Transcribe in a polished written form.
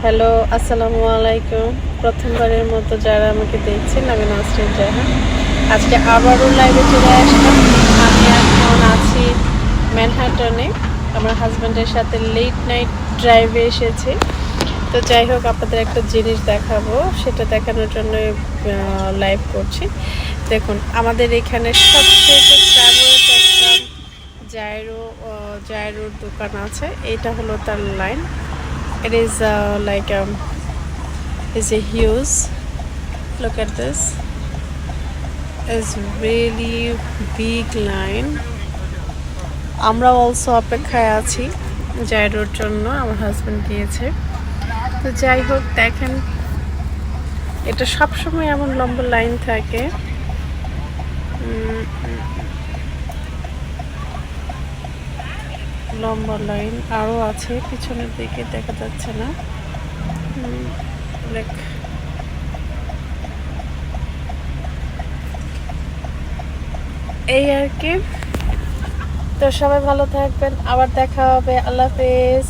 Hello, আসসালামু আলাইকুম। প্রথমবারের মতো যারা আমাকে দেখছেন, আমি নাসরিন জাহান। আজকে আবারও লাইভে চলে আসলাম। আমি এখন আছি ম্যানহাটনে, আমার হাজব্যান্ডের সাথে লেট নাইট ড্রাইভে এসেছি। তো যাই হোক, আপনাদের একটা জিনিস দেখাবো, সেটা দেখানোর জন্য লাইভ করছি। দেখুন, আমাদের এখানে সবচেয়ে ফেভারিট একটা জায়রোর দোকান আছে। এটা হলো তার line. It is is a huge. Look at this. It's really big line. আমরা অলসো অপেক্ষায় আছি জায়রোর জন্য। আমার হাজব্যান্ড গিয়েছে। তো যাই হোক, দেখেন, এটা সবসময় এমন লম্বা লাইন থাকে। লম্বা লাইন আরও আছে, পিছনের দিকে দেখা যাচ্ছে না। এই আর কি। তো সবাই ভালো থাকবেন, আবার দেখা হবে। আল্লাহ হাফেজ।